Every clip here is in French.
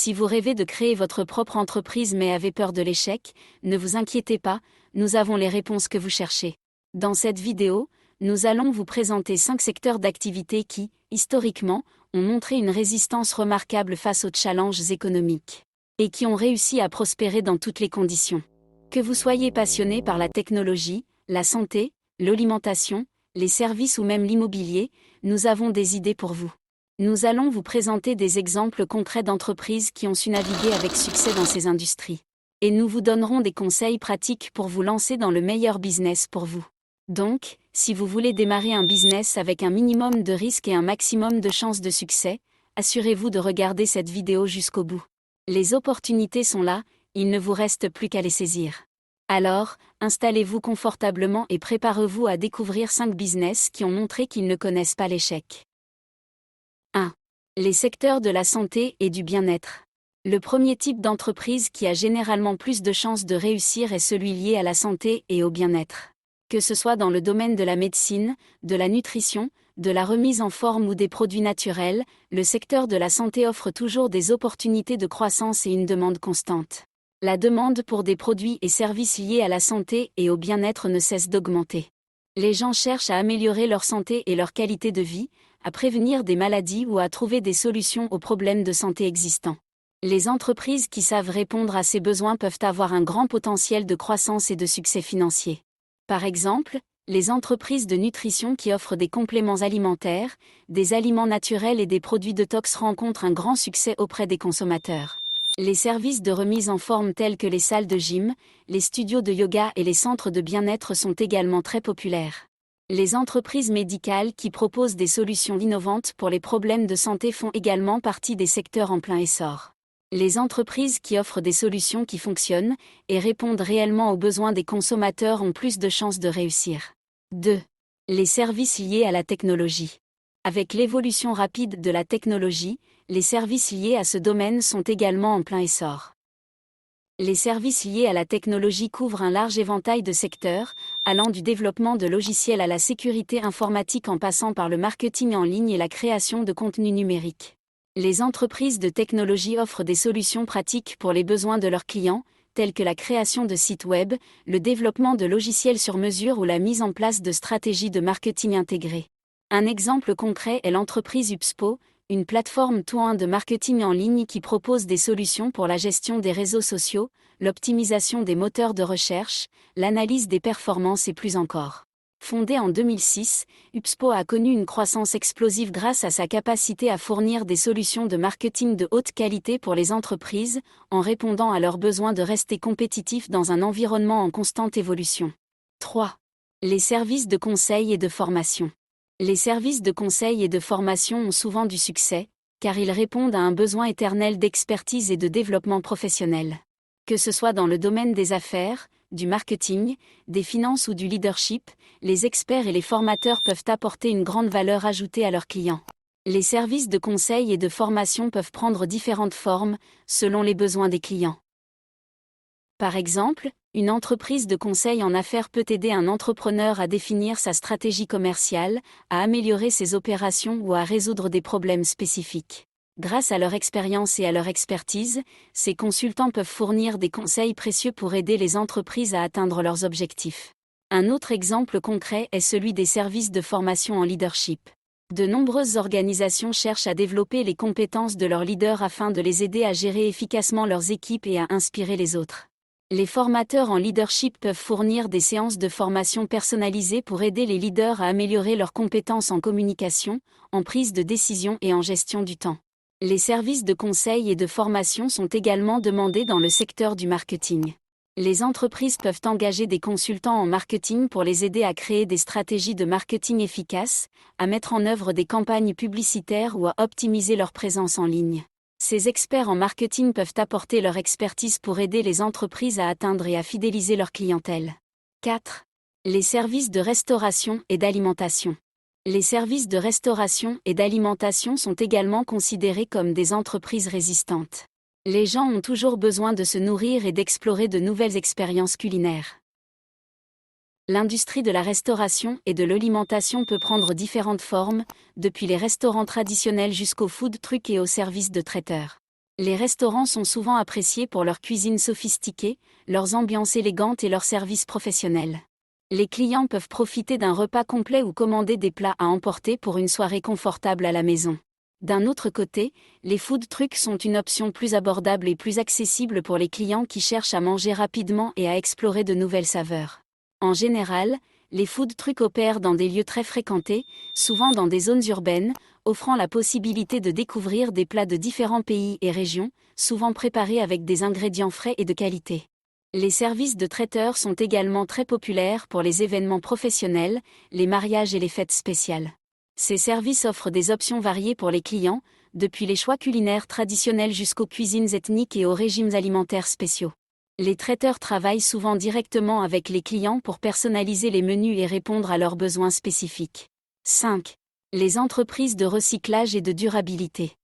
Si vous rêvez de créer votre propre entreprise mais avez peur de l'échec, ne vous inquiétez pas, nous avons les réponses que vous cherchez. Dans cette vidéo, nous allons vous présenter 5 secteurs d'activité qui, historiquement, ont montré une résistance remarquable face aux challenges économiques, et qui ont réussi à prospérer dans toutes les conditions. Que vous soyez passionné par la technologie, la santé, l'alimentation, les services ou même l'immobilier, nous avons des idées pour vous. Nous allons vous présenter des exemples concrets d'entreprises qui ont su naviguer avec succès dans ces industries. Et nous vous donnerons des conseils pratiques pour vous lancer dans le meilleur business pour vous. Donc, si vous voulez démarrer un business avec un minimum de risques et un maximum de chances de succès, assurez-vous de regarder cette vidéo jusqu'au bout. Les opportunités sont là, il ne vous reste plus qu'à les saisir. Alors, installez-vous confortablement et préparez-vous à découvrir 5 business qui ont montré qu'ils ne connaissent pas l'échec. 1. Les secteurs de la santé et du bien-être. Le premier type d'entreprise qui a généralement plus de chances de réussir est celui lié à la santé et au bien-être. Que ce soit dans le domaine de la médecine, de la nutrition, de la remise en forme ou des produits naturels, le secteur de la santé offre toujours des opportunités de croissance et une demande constante. La demande pour des produits et services liés à la santé et au bien-être ne cesse d'augmenter. Les gens cherchent à améliorer leur santé et leur qualité de vie, à prévenir des maladies ou à trouver des solutions aux problèmes de santé existants. Les entreprises qui savent répondre à ces besoins peuvent avoir un grand potentiel de croissance et de succès financier. Par exemple, les entreprises de nutrition qui offrent des compléments alimentaires, des aliments naturels et des produits détox rencontrent un grand succès auprès des consommateurs. Les services de remise en forme tels que les salles de gym, les studios de yoga et les centres de bien-être sont également très populaires. Les entreprises médicales qui proposent des solutions innovantes pour les problèmes de santé font également partie des secteurs en plein essor. Les entreprises qui offrent des solutions qui fonctionnent et répondent réellement aux besoins des consommateurs ont plus de chances de réussir. 2. Les services liés à la technologie. Avec l'évolution rapide de la technologie, les services liés à ce domaine sont également en plein essor. Les services liés à la technologie couvrent un large éventail de secteurs, allant du développement de logiciels à la sécurité informatique en passant par le marketing en ligne et la création de contenus numériques. Les entreprises de technologie offrent des solutions pratiques pour les besoins de leurs clients, telles que la création de sites web, le développement de logiciels sur mesure ou la mise en place de stratégies de marketing intégrées. Un exemple concret est l'entreprise UPSPO, une plateforme tout-in de marketing en ligne qui propose des solutions pour la gestion des réseaux sociaux, l'optimisation des moteurs de recherche, l'analyse des performances et plus encore. Fondée en 2006, UPSPO a connu une croissance explosive grâce à sa capacité à fournir des solutions de marketing de haute qualité pour les entreprises, en répondant à leurs besoins de rester compétitifs dans un environnement en constante évolution. 3. Les services de conseil et de formation. Les services de conseil et de formation ont souvent du succès, car ils répondent à un besoin éternel d'expertise et de développement professionnel. Que ce soit dans le domaine des affaires, du marketing, des finances ou du leadership, les experts et les formateurs peuvent apporter une grande valeur ajoutée à leurs clients. Les services de conseil et de formation peuvent prendre différentes formes, selon les besoins des clients. Par exemple, une entreprise de conseil en affaires peut aider un entrepreneur à définir sa stratégie commerciale, à améliorer ses opérations ou à résoudre des problèmes spécifiques. Grâce à leur expérience et à leur expertise, ces consultants peuvent fournir des conseils précieux pour aider les entreprises à atteindre leurs objectifs. Un autre exemple concret est celui des services de formation en leadership. De nombreuses organisations cherchent à développer les compétences de leurs leaders afin de les aider à gérer efficacement leurs équipes et à inspirer les autres. Les formateurs en leadership peuvent fournir des séances de formation personnalisées pour aider les leaders à améliorer leurs compétences en communication, en prise de décision et en gestion du temps. Les services de conseil et de formation sont également demandés dans le secteur du marketing. Les entreprises peuvent engager des consultants en marketing pour les aider à créer des stratégies de marketing efficaces, à mettre en œuvre des campagnes publicitaires ou à optimiser leur présence en ligne. Ces experts en marketing peuvent apporter leur expertise pour aider les entreprises à atteindre et à fidéliser leur clientèle. 4. Les services de restauration et d'alimentation. Les services de restauration et d'alimentation sont également considérés comme des entreprises résistantes. Les gens ont toujours besoin de se nourrir et d'explorer de nouvelles expériences culinaires. L'industrie de la restauration et de l'alimentation peut prendre différentes formes, depuis les restaurants traditionnels jusqu'aux food trucks et aux services de traiteurs. Les restaurants sont souvent appréciés pour leur cuisine sophistiquée, leurs ambiances élégantes et leurs services professionnels. Les clients peuvent profiter d'un repas complet ou commander des plats à emporter pour une soirée confortable à la maison. D'un autre côté, les food trucks sont une option plus abordable et plus accessible pour les clients qui cherchent à manger rapidement et à explorer de nouvelles saveurs. En général, les food trucks opèrent dans des lieux très fréquentés, souvent dans des zones urbaines, offrant la possibilité de découvrir des plats de différents pays et régions, souvent préparés avec des ingrédients frais et de qualité. Les services de traiteurs sont également très populaires pour les événements professionnels, les mariages et les fêtes spéciales. Ces services offrent des options variées pour les clients, depuis les choix culinaires traditionnels jusqu'aux cuisines ethniques et aux régimes alimentaires spéciaux. Les traiteurs travaillent souvent directement avec les clients pour personnaliser les menus et répondre à leurs besoins spécifiques. 5. Les entreprises de recyclage et de durabilité.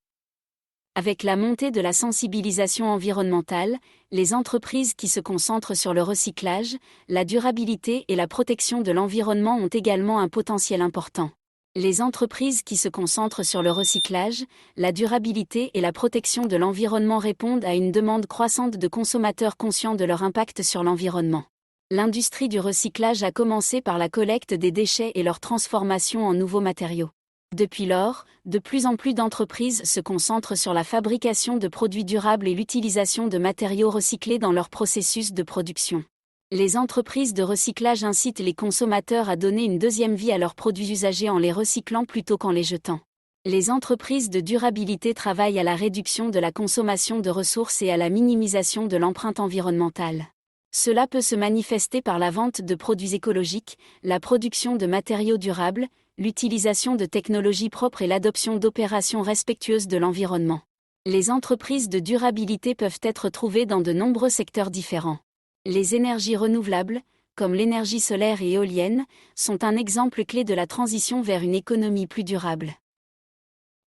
Avec la montée de la sensibilisation environnementale, les entreprises qui se concentrent sur le recyclage, la durabilité et la protection de l'environnement ont également un potentiel important. Les entreprises qui se concentrent sur le recyclage, la durabilité et la protection de l'environnement répondent à une demande croissante de consommateurs conscients de leur impact sur l'environnement. L'industrie du recyclage a commencé par la collecte des déchets et leur transformation en nouveaux matériaux. Depuis lors, de plus en plus d'entreprises se concentrent sur la fabrication de produits durables et l'utilisation de matériaux recyclés dans leur processus de production. Les entreprises de recyclage incitent les consommateurs à donner une deuxième vie à leurs produits usagés en les recyclant plutôt qu'en les jetant. Les entreprises de durabilité travaillent à la réduction de la consommation de ressources et à la minimisation de l'empreinte environnementale. Cela peut se manifester par la vente de produits écologiques, la production de matériaux durables, l'utilisation de technologies propres et l'adoption d'opérations respectueuses de l'environnement. Les entreprises de durabilité peuvent être trouvées dans de nombreux secteurs différents. Les énergies renouvelables, comme l'énergie solaire et éolienne, sont un exemple clé de la transition vers une économie plus durable.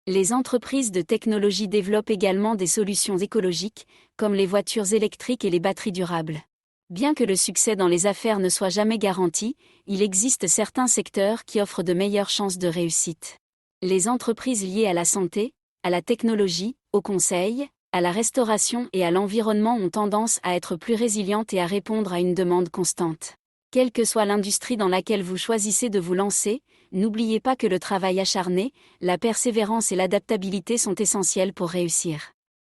Les entreprises de technologie développent également des solutions écologiques, comme les voitures électriques et les batteries durables. Bien que le succès dans les affaires ne soit jamais garanti, il existe certains secteurs qui offrent de meilleures chances de réussite. Les entreprises liées à la santé, à la technologie, au conseil, à la restauration et à l'environnement ont tendance à être plus résilientes et à répondre à une demande constante. Quelle que soit l'industrie dans laquelle vous choisissez de vous lancer, n'oubliez pas que le travail acharné, la persévérance et l'adaptabilité sont essentiels pour réussir.